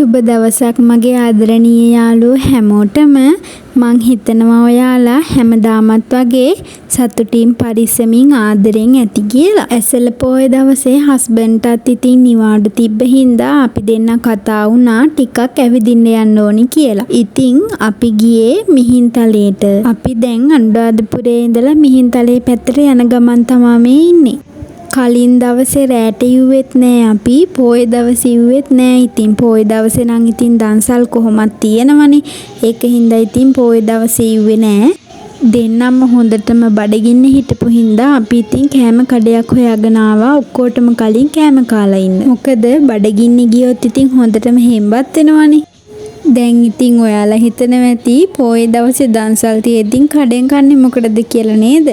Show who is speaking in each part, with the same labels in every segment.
Speaker 1: සුබ දවසක් මගේ ආදරණීය යාළුවෝ හැමෝටම. මං හිතනවා ඔයාලා හැමදාමත් වගේ සතුටින් පරිස්සමින් ආදරෙන් ඇති කියලා. ඇසළ පොහොය දවසේ හස්බන්ඩ්ටත් ඉතින් නිවාඩු තිබ්බ හින්දා අපි දෙන්න කතා වුණා ටිකක් ඇවිදින්න යන්න ඕනි කියලා. ඉතින් අපි ගියේ මිහින්තලේට. අපි දැන් අනුරාධපුරේ ඉඳලා මිහින්තලේ පැත්තට යන ගමන් තමයි මේ ඉන්නේ. කලින් දවසේ රැට ඉව්වෙත් නෑ අපි, පොය දවසේ ඉව්වෙත් නෑ. ඉතින් පොය දවසේ නම් ඉතින් දන්සල් කොහොමත් තියෙනවනේ. ඒක හින්දා ඉතින් පොය දවසේ ඉව්වේ නෑ. දෙන්නම හොඳටම බඩගින්න හිටපු හින්දා අපි ඉතින් කෑම කඩයක් හොයාගෙන ආවා ඔක්කොටම කලින් කෑම කාලා ඉන්න. මොකද බඩගින්න ගියොත් ඉතින් හොඳටම හෙම්බත් වෙනවනේ. දැන් ඉතින් ඔයාලා හිතනවා ඇති පොය දවසේ දන්සල් තියෙද්දින් කඩෙන් කන්නේ මොකටද කියලා නේද?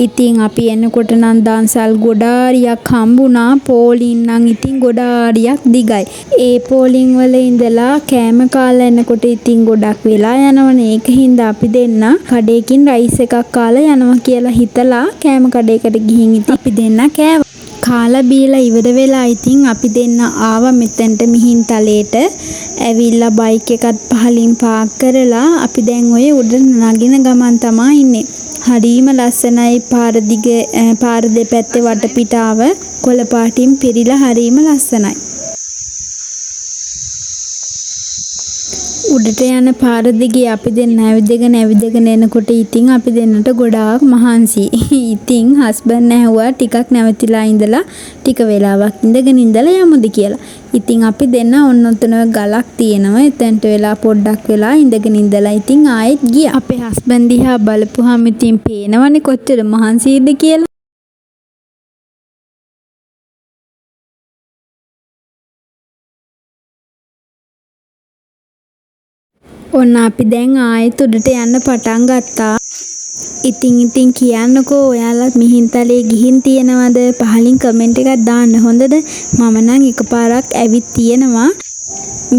Speaker 1: ඉතින් අපි එනකොට නම් දන්සල් ගොඩාරියක් හම්බුණා. පෝලින් නම් ඉතින් ගොඩාරියක් දිගයි. ඒ පෝලින් වල ඉඳලා කෑම කාලා එනකොට ඉතින් ගොඩක් වෙලා යනවනේ. ඒක හින්දා අපි දෙන්න කඩේකින් රයිස් එකක් කාලා යනවා කියලා හිතලා කෑම කඩේකට ගිහින් ඉතින් අපි දෙන්න කෑවා. කාලා බීලා ඉවර වෙලා ඉතින් අපි දෙන්න ආවා මෙතෙන්ට මිහින්තලේට. ඇවිල්ලා බයික් එකත් පහලින් පාක් කරලා අපි දැන් ඔය උඩ නගින ගමන් තමයි ඉන්නේ. හරිම ලස්සනයි පාර දෙපැත්තේ වටපිටාව කොළ පාටින් පිරීලා හරිම ලස්සනයි. උඩට යන පාර දිගේ අපි දෙන්න ඇවිදගෙන එනකොට ඉතින් අපි දෙන්නට ගොඩාක් මහන්සි. ඉතින් හස්බන්ඩ් ඇහුවා ටිකක් නැවතිලා ඉඳලා ටික වෙලාවක් ඉඳගෙන ඉඳලා යමුද කියලා. ඉතින් අපි දෙන්න ඔන්න ඔතන ගලක් තියෙනවා. එතනට වෙලා පොඩ්ඩක් වෙලා ඉඳගෙන ඉඳලා ඉතින් ආයෙත් ගියා. අපේ හස්බන්ඩ් දිහා බලපුවාම ඉතින් පේනවනේ කොච්චර මහන්සියද කියලා. ඔන්න අපි දැන් ආයෙත් උඩට යන්න පටන් ගත්තා. ඉතින් කියන්නකෝ ඔයාලත් මිහින්තලේ ගිහින් තියනවද? පහලින් කමෙන්ට් එකක් දාන්න හොඳද? මම නම් එකපාරක් ඇවිත් තියෙනවා.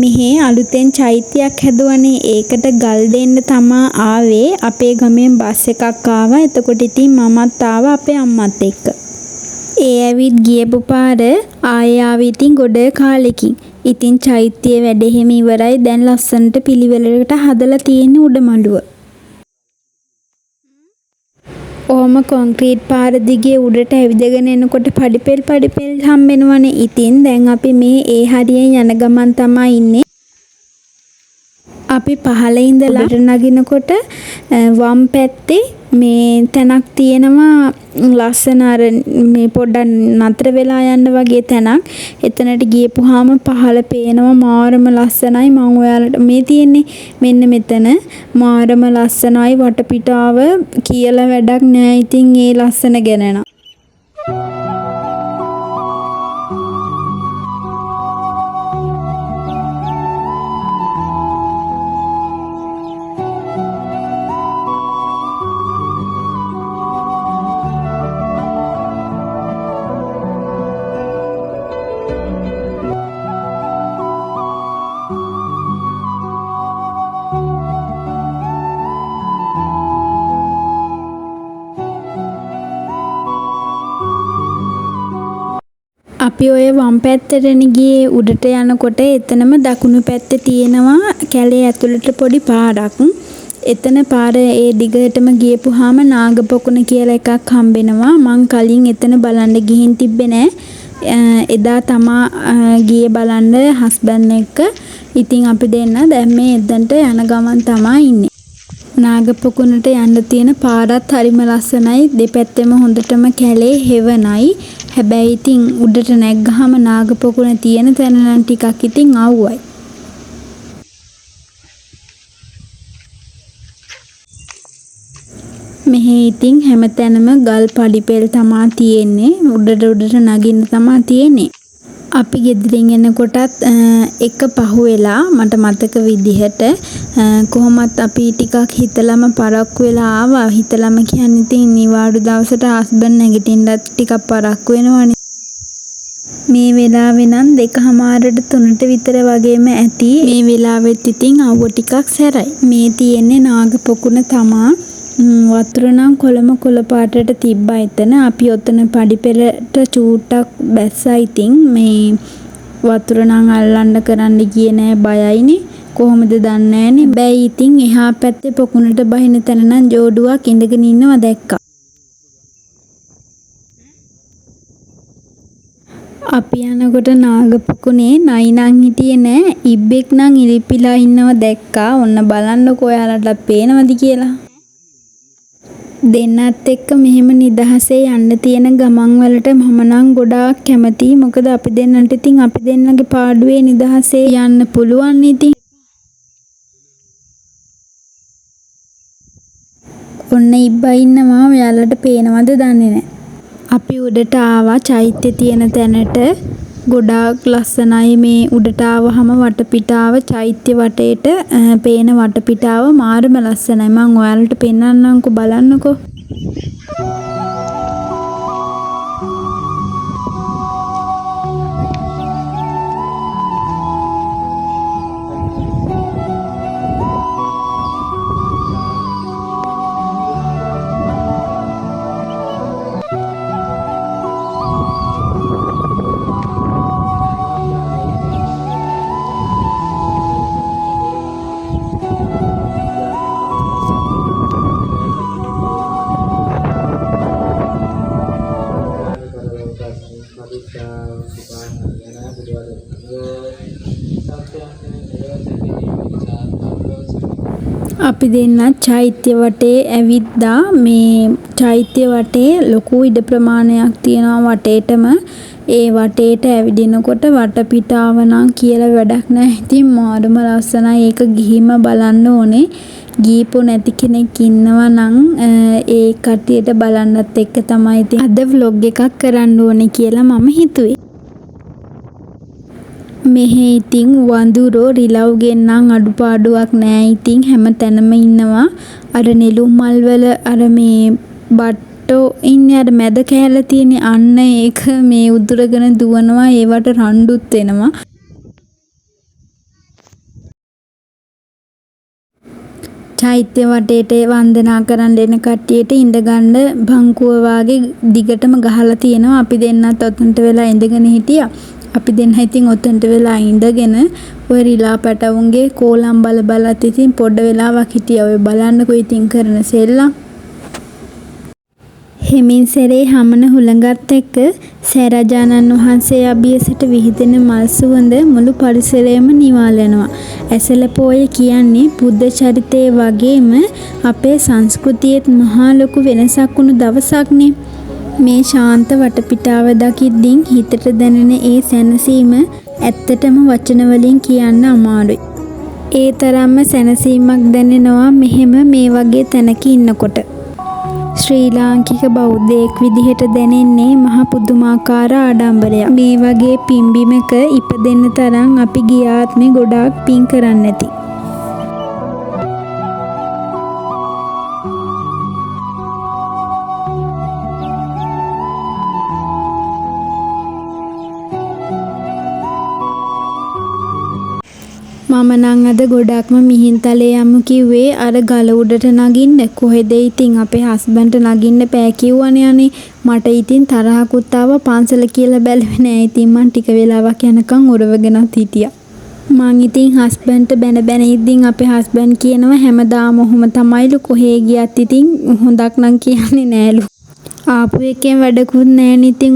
Speaker 1: මෙහි අලුතෙන් චෛත්‍යයක් හැදුවනේ. ඒකට ගල් දෙන්න තමා ආවේ. අපේ ගමෙන් බස් එකක් ආවා. එතකොට ඉතින් මමත් ආවා අපේ අම්මත් එක්ක. ඒ ඇවිත් ගියපු පාර ආවේ ඉතින් ගොඩ කාලෙකින්. ඉතින් චෛත්‍යයේ වැඩ එහෙම ඉවරයි. දැන් ලස්සනට පිළිවෙලකට හදලා තියෙන උඩමඩුව. ඕම කොන්ක්‍රීට් පාර දිගේ උඩට ඇවිදගෙන එනකොට පඩිපෙල් හම්බෙනවනේ. ඉතින් දැන් අපි මේ ඒ හරියෙන් යන ගමන් තමයි ඉන්නේ. අපි පහළ ඉඳලා නගිනකොට වම් පැත්තේ මේ තැනක් තියෙනවා ලස්සන අර මේ පොඩ්ඩක් නතර වෙලා යන්න වගේ තැනක්. එතනට ගියපුවාම පහළ පේනවා මාරම ලස්සනයි. මම ඔයාලට මේ තියෙන්නේ මෙන්න මෙතන මාරම ලස්සනයි. වටපිටාව කියලා වැඩක් නෑ. ඉතින් ඒ ලස්සන ගැන නම් අපි ඔය වම් පැත්තටනේ ගියේ. උඩට යනකොට එතනම දකුණු පැත්තේ තියෙනවා කැලේ ඇතුළට පොඩි පාරක්. එතන පාර ඒ දිගටම ගියපුවාම නාගපොකුණ කියලා එකක් හම්බෙනවා. මං කලින් එතන බලන්න ගිහින් තිබ්බේ නෑ. එදා තමා ගියේ බලන්න හස්බන්ඩ් එක්ක. ඉතින් අපි දෙන්න දැන් මේ එතනට යන ගමන් තමයි ඉන්නේ. නාගපොකුණට යන්න තියෙන පාරත් හරිම ලස්සනයි. දෙපැත්තෙම හොඳටම කැලේ හෙවණයි. හැබැයි ඉතින් උඩට නැග්ගහම නාගපොකුණ තියෙන තැන නම් ටිකක් ඉතින් අවුවයි. මෙහි ඉතින් හැමතැනම ගල් පඩිපෙල් තමා තියෙන්නේ. උඩට නගින්න තමා තියෙන්නේ. අපි ගෙදරින් එනකොටත් එක පහුවෙලා මට මතක විදිහට කොහොමත් අපි ටිකක් හිතලම පරක්කු වෙලා ආවා. හිතලම කියන්නේ ඉතින් නිවාඩු දවසට හස්බන්ඩ් නැගිටින්නත් ටිකක් පරක්කු වෙනවනේ. මේ වෙලාවේ නම් 2:00ට 3ට විතර වගේම ඇති. මේ වෙලාවෙත් ඉතින් අවුව ටිකක් සැරයි. මේ තියෙන්නේ නාගපොකුණ තමා. වතුර නම් කොළ පාටට තිබ්බා එතන. අපි ඔතන පඩිපෙළට චූට්ටක් බැස්සා. ඉතින් මේ වතුර නම් අල්ලන්න කරන්න ගියේ නෑ බයයිනේ. කොහොමද දන්නේ නෑනේ. බැයි ඉතින් එහා පැත්තේ පොකුණට බහින තැන නම් ජෝඩුවක් ඉඳගෙන ඉන්නවා දැක්කා. අපි යනකොට නාගපොකුණේ නයි නම් හිටියේ නෑ. ඉබ්බෙක් නම් ඉලිපිලා ඉන්නව දැක්කා. ඔන්න බලන්නකෝ ඔයාලට පේනවද කියලා. දෙන්නත් එක්ක මෙහෙම නිදහසේ යන්න තියෙන ගමන් වලට මම නම් ගොඩාක් කැමතියි. මොකද අපි දෙන්නට ඉතින් අපි දෙන්නගේ පාඩුවේ නිදහසේ යන්න පුළුවන් ඉතින්. ඔන්න ඉබ්බා ඉන්නවා. ඔයාලට පේනවද දන්නේ නැහැ. අපි උඩට ආවා චෛත්‍ය තියෙන තැනට. ගොඩාක් ලස්සනයි මේ උඩට ආවහම වටපිටාව චෛත්‍ය වටේට පේන වටපිටාව මාරම ලස්සනයි. මම ඔයාලට පෙන්නන්නම්කෝ බලන්නකෝ. අපි දෙන්නත් චෛත්‍ය වටේ ඇවිද්දා. මේ චෛත්‍ය වටේ ලොකු ඉඩ ප්‍රමාණයක් තියෙනවා වටේටම. ඒ වටේට ඇවිදිනකොට වටපිටාව නම් කියලා වැඩක් නැහැ. ඉතින් මාරම ලස්සනයි. ඒක ගිහිම බලන්න ඕනේ. ගීපු නැති කෙනෙක් ඉන්නවා නම් ඒ කට්ටියට බලන්නත් එක්ක තමයි ඉතින් අද vlog එකක් කරන්න ඕනේ කියලා මම හිතුවේ. මෙහි ඉතින් වඳුරෝ රිලව් ගෙන්නම් අඩුපාඩුවක් නෑ. ඉතින් හැම තැනම ඉන්නවා. අර නෙළුම් මල් වල අර මේ බට්ටෝ ඉන්නේ අර මැද කැල තියෙන අන්න ඒක මේ උදුරගෙන දුවනවා. ඒවට රණ්ඩුත් වෙනවා. චෛත්‍ය වටේට වන්දනා කරන්න එන කට්ටියට ඉඳගන්න බංකුව වාගේ දිගටම ගහලා තියෙනවා. අපි දෙන්නත් ඔතනට වෙලා ඉඳගෙන හිටියා. අපි දෙන්න ඉතින් ඔතනට වෙලා ඉඳගෙන ඔය රිලා පැටවුන්ගේ කෝලම් බල බලත් ඉතින් පොඩ වෙලාවක් හිටියා. ඔය බලන්නකෝ ඉතින් කරන සෙල්ලම්. හිමින් සැරේ හමන හුළඟත් එක්ක සෑරජානන් වහන්සේ අභියසට විහිදෙන මල් සුවඳ මුළු පරිසරයම නිවාලනවා. ඇසළ පෝය කියන්නේ බුද්ධ චරිතයේ වගේම අපේ සංස්කෘතියේත් මහා ලොකු වෙනසක් වුණු දවසක්නේ. මේ ශාන්ත වටපිටාව දකිද්දින් හිතට දැනෙන ඒ සැනසීම ඇත්තටම වචන වලින් කියන්න අමාරුයි. ඒ තරම්ම සැනසීමක් දැනෙනවා මෙහෙම මේ වගේ තැනක ඉන්නකොට. ශ්‍රී ලාංකික බෞද්ධයෙක් විදිහට දැනෙන්නේ මහ පුදුමාකාර ආඩම්බරයක්. මේ වගේ පිම්බිමක ඉපදෙන්න තරම් අපි ගියාත්මේ ගොඩාක් පින් කරන්න ඇති. මම නම් අද ගොඩක්ම මිහින්තලේ යමු කිව්වේ අර ගල උඩට නගින්න. කොහෙද ඉතින් අපේ හස්බන්ඩ්ට නගින්න බෑ කිව්වනේ අනේ. මට ඉතින් තරහකුත් ආවා. පන්සල කියලා බැලුවේ නෑ. ඉතින් මං ටික වෙලාවක් යනකම් උරවගෙනත් හිටියා. මං ඉතින් හස්බන්ඩ්ට බැන ඉද්දින් අපේ හස්බන්ඩ් කියනවා හැමදාම ඔහොම තමයිලු කොහේ ගියත් ඉතින් හොඳක් නම් කියන්නේ නෑලු. ආපු එකෙන් වැඩකුත් නෑනේ. ඉතින්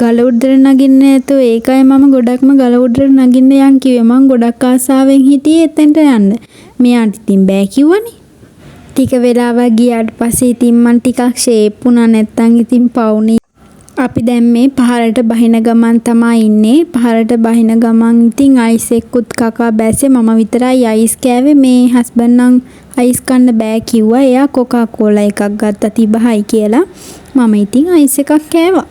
Speaker 1: ගල උඩට නගින්න නැතෝ. ඒකයි මම ගොඩක්ම ගල උඩට නගින්න යන් කිව්වේ. මං ගොඩක් ආසාවෙන් හිටියේ එතෙන්ට යන්න. මෙයාට ඉතින් බෑ කිව්වනේ. ටික වෙලාවක් ගියාට පස්සේ ඉතින් මං ටිකක් ෂේප් වුණා. නැත්තම් ඉතින් පවුනේ. අපි දැන් මේ පහරට බහින ගමන් තමයි ඉන්නේ. පහරට බහින ගමන් ඉතින් අයිස් එක්කුත් කකා බැස්සේ. මම විතරයි අයිස් කෑවේ. මේ හස්බන්ඩ් නම් අයිස් කන්න බෑ කිව්වා. එයා කොකා කෝලා එකක් ගත්තා තිබහයි කියලා. මම ඉතින් අයිස් එකක් කෑවා.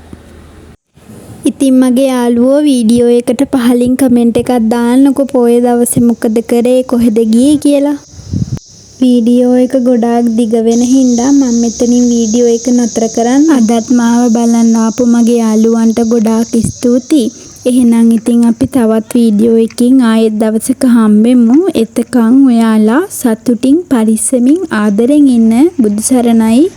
Speaker 1: ඉතින් මගේ යාළුවෝ වීඩියෝ එකට පහලින් කමෙන්ට් එකක් දාන්නකෝ පොය දවසේ මොකද කරේ කොහෙද ගියේ කියලා. වීඩියෝ එක ගොඩාක් දිග වෙන හින්දා මම මෙතනින් වීඩියෝ එක නතර කරන්න. අදත් මාව බලන්න ආපු මගේ යාළුවන්ට ගොඩාක් ස්තුතියි. එහෙනම් ඉතින් අපි තවත් වීඩියෝ එකකින් ආයෙත් දවසක හම්බෙමු. එතකන් ඔයාලා සතුටින් පරිස්සමින් ආදරෙන් ඉන්න. බුදු සරණයි.